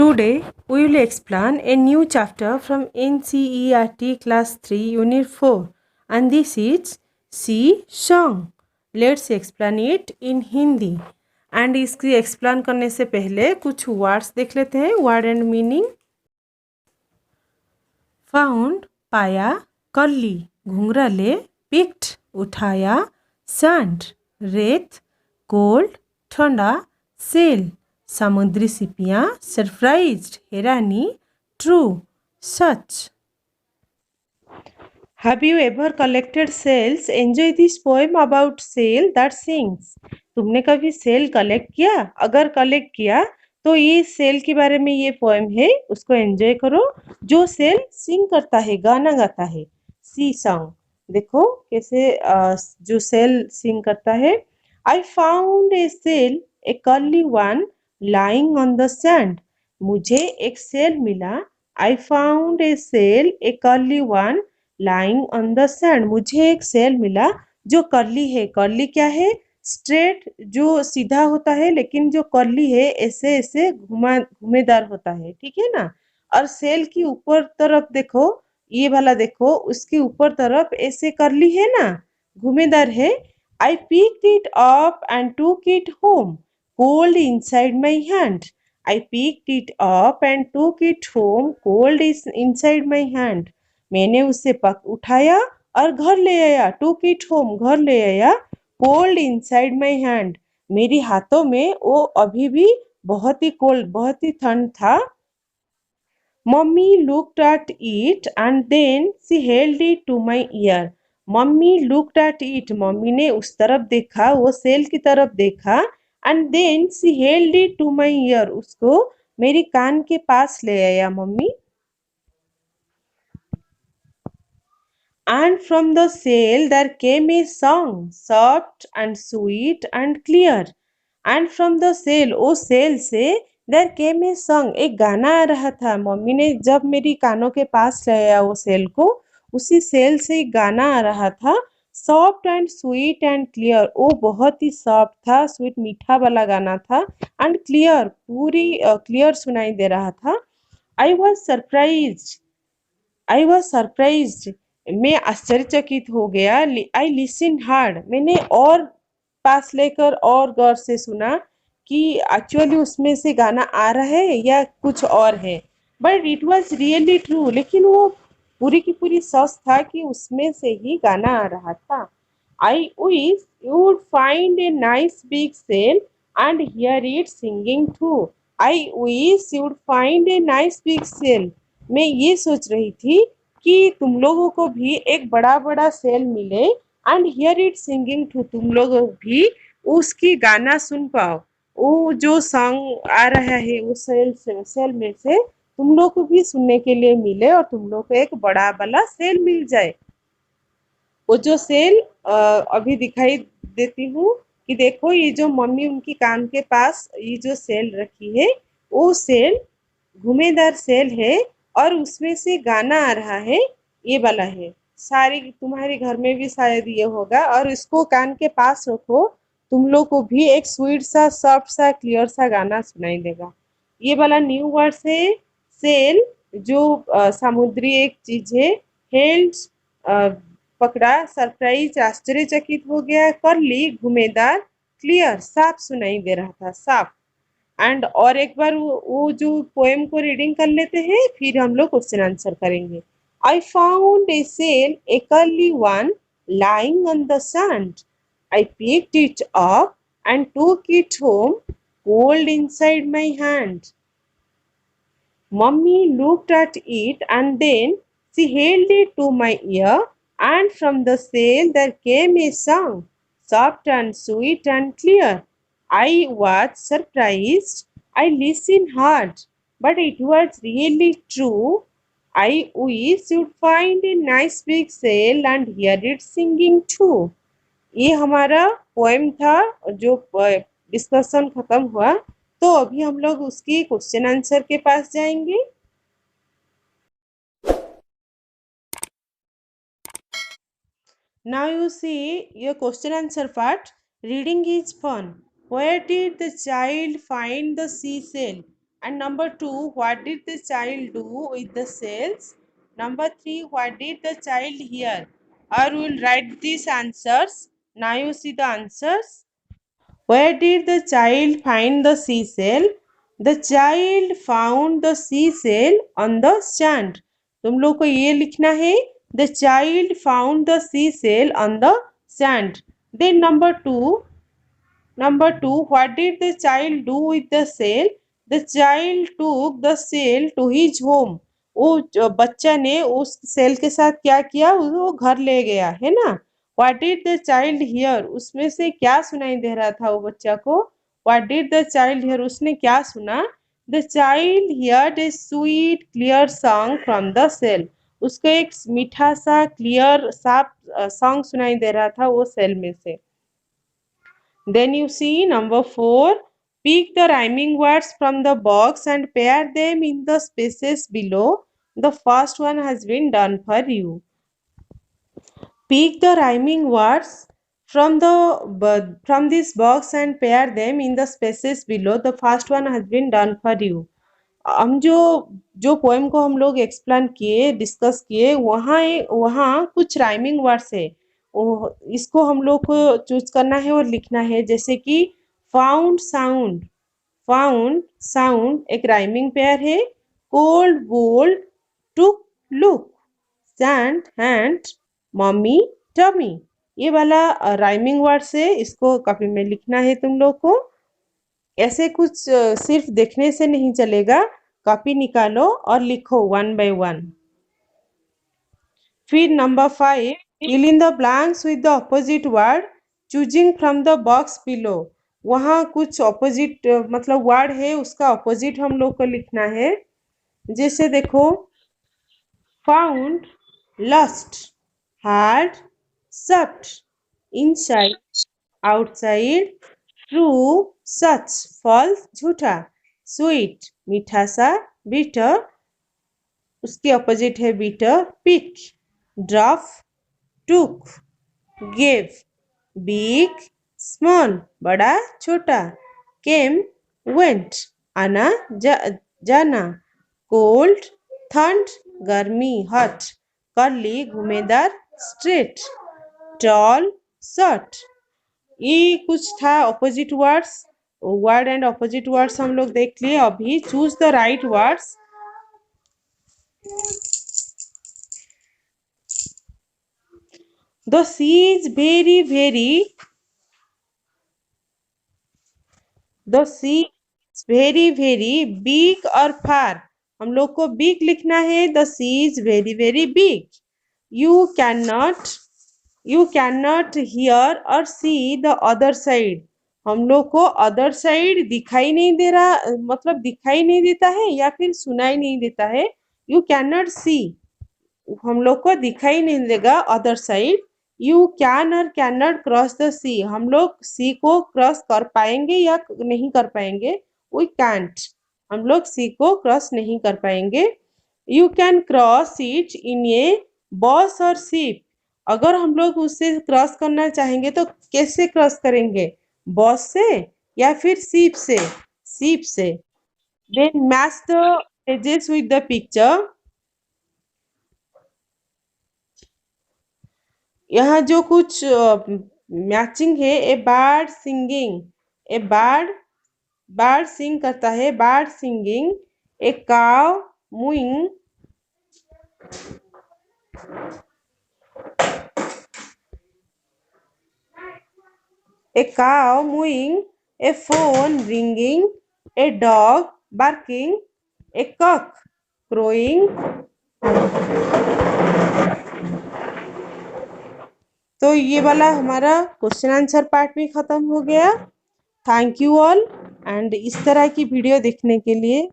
Today, we will explain a new chapter from NCERT Class 3 Unit 4 and this is C Song. Let's explain it in Hindi. And इसकी explain करने से पहले कुछ words देख लेते हैं, वर्ड एंड मीनिंग। फाउंड पाया, curly घुंघराले, picked उठाया, सैंड रेत, कोल्ड ठंडा, सेल समुद्री सिपियाँ, सरप्राइज्ड हैरानी, true such. Have you ever collected shells? Enjoy this poem about shell that sings. तुमने कभी सेल कलेक्ट किया? अगर कलेक्ट किया तो ये सेल के बारे में ये पोएम है, उसको एंजॉय करो। जो सेल सिंग करता है, गाना गाता है, सी सॉन्ग। देखो कैसे जो सेल सिंग करता है। I found a shell, a curly one, lying on the sand. मुझे एक सेल मिला। I found a shell, a curly one, lying on the sand. मुझे एक सेल मिला जो कर्ली है। कर्ली क्या है? स्ट्रेट, जो सीधा होता है, लेकिन जो कर्ली है ऐसे ऐसे घुमेदार होता है, ठीक है ना। और सेल की ऊपर तरफ देखो, ये वाला देखो, उसके ऊपर तरफ ऐसे कर्ली है ना, घुमेदार है। I picked it up and टूक it home, cold inside my hand. I picked it up and टूक it home, cold is inside my hand. मैंने उसे उठाया और घर ले आया। टूक इट होम, घर ले आया। कोल्ड इनसाइड माई हैंड, मेरी हाथों में वो अभी भी बहुत ही कोल्ड, बहुत ही ठंड था। Mummy looked at it and then she held it to my ear. Mummy looked at it, mummy ने उस तरफ देखा, वो सेल की तरफ देखा। And then she held it to my ear, उसको मेरी कान के पास ले आया mummy. And from the sail there came a song, soft and sweet and clear. And from the sail, ओ सेल से, there came a song, एक गाना आ रहा था। मम्मी ने जब मेरी कानों के पास लाया वो सेल को, उसी सेल से एक गाना आ रहा था। Soft and sweet and clear, वो बहुत ही सॉफ्ट था, स्वीट मीठा वाला गाना था। एंड क्लियर, पूरी क्लियर सुनाई दे रहा था। I was surprised, I was surprised, मैं आश्चर्यचकित हो गया। आई लिसन हार्ड, मैंने और पास लेकर और गौर से सुना कि एक्चुअली उसमें से गाना आ रहा है या कुछ और है। But it was really true, लेकिन वो पूरी की पूरी सच था कि उसमें से ही गाना आ रहा था। I wish you would find a nice big shell and hear it singing too. I wish you would find a nice big shell, मैं ये सोच रही थी कि तुम लोगों को भी एक बड़ा बड़ा सेल मिले and hear it singing too, तुम लोग भी उसकी गाना सुन पाओ। वो जो सॉन्ग आ रहा है वो सेल में से तुम लोग को भी सुनने के लिए मिले और तुम लोग को एक बड़ा वाला सेल मिल जाए। वो जो सेल अभी दिखाई देती हूँ कि देखो, ये जो मम्मी उनकी कान के पास ये जो सेल रखी है, वो सेल घुमेदार सेल है और उसमें से गाना आ रहा है, ये वाला है। सारी तुम्हारे घर में भी शायद ये होगा, और इसको कान के पास रखो, तुम लोग को भी एक स्वीट सा, सॉफ्ट सा, क्लियर सा गाना सुनाई देगा। ये वाला न्यू वर्ड है सेल, जो समुद्री एक चीज है। हेल्ड, पकड़ा। सरप्राइज, आश्चर्यचकित हो गया। करली, घुमेदार। क्लियर, साफ सुनाई दे रहा था, साफ। एंड और एक बार वो जो पोएम को रीडिंग कर लेते हैं, फिर हम लोग क्वेश्चन आंसर करेंगे। I found a shell, a curly one, lying on the sand. I picked it up and took it home, cold inside my hand. Mummy looked at it and then she held it to my ear, and from the sail there came a song, soft and sweet and clear. I was surprised. I listened hard, but it was really true. I wish you'd find a nice big sail and hear it singing too. ये हमारा poem था जो discussion खत्म हुआ। तो अभी हम लोग उसकी क्वेश्चन आंसर के पास जाएंगे। Now you see your question answer part. Reading is fun. Where did the child find the seashell? And number 2, what did the child do with the cells? Number 3, what did the child hear? Or we will write these answers. Now you see the answers. Where did the child find the seashell? The child found the seashell on the sand. तुम लोग को ये लिखना है. The child found the seashell on the sand. Then number 2, what did the child do with the shell? The child took the shell to his home. वो बच्चा ने उस सेल के साथ क्या किया, वो घर ले गया है ना. What did the child hear? उसमें से क्या सुनाई दे रहा था वो बच्चा को? What did the child hear? उसने क्या सुना? The child heard a sweet clear song from the shell. उसको एक मीठा सा क्लियर साफ सॉन्ग सुनाई दे रहा था वो सेल में से. Then you see number 4, pick the rhyming words from the box and pair them in the spaces below. The first one has been done for you. Pick the rhyming words from this box and pair them in the spaces below. The first one has been done for you. हम जो जो poem को हम लोग explain किए, discuss किए, वहाँ कुछ राइमिंग वर्ड्स है. इसको हम लोग को चूज करना है और लिखना है. जैसे कि फाउंड साउंड एक राइमिंग पेयर है. Cold bold took look, sand hand, mummy tummy, ये वाला राइमिंग वर्ड्स है. इसको कॉपी में लिखना है तुम लोग को. ऐसे कुछ सिर्फ देखने से नहीं चलेगा, कॉपी निकालो और लिखो 1 by 1. फिर number 5, fill in the blanks with the opposite word choosing from the box below. वहाँ कुछ ऑपोजिट मतलब वर्ड है, उसका ऑपोजिट हम लोग को लिखना है. जैसे देखो, found lost, hard soft, inside outside, true सच फॉल्स झूठा, स्वीट मीठा सा, बिटर उसके ऑपोजिट है bitter, pick drop, took give, big small बड़ा छोटा, केम वेंट आना जाना, कोल्ड ठंड गर्मी हॉट, कर्ली घुमेदार स्ट्रेट, टॉल शॉर्ट. ये कुछ था opposite words. Word and opposite words हम लोग देख लिए. अभी choose the right words. The sea is very big और far. हम लोग को big लिखना है. The sea is very big. You cannot hear or see the other side. हम लोग को अदर साइड दिखाई नहीं दे रहा, मतलब दिखाई नहीं देता है या फिर सुनाई नहीं देता है. यू कैन नॉट सी, हम लोग को दिखाई नहीं देगा अदर साइड. यू कैन और कैन नॉट क्रॉस द सी, हम लोग सी को क्रॉस कर पाएंगे या नहीं कर पाएंगे. वी कैंट, हम लोग सी को क्रॉस नहीं कर पाएंगे. You can cross it in a bus और शिप. अगर हम लोग उससे क्रॉस करना चाहेंगे तो कैसे क्रॉस करेंगे, बस से या फिर शिप से. Then match the pages with the picture. यहाँ जो कुछ मैचिंग है, a bird singing, a bird sing करता है, bird singing. A cow mooing, a cow mooing, a phone ringing, a dog barking, a cock crowing. तो ये वाला हमारा क्वेश्चन आंसर पार्ट भी खत्म हो गया. थैंक यू ऑल एंड इस तरह की वीडियो देखने के लिए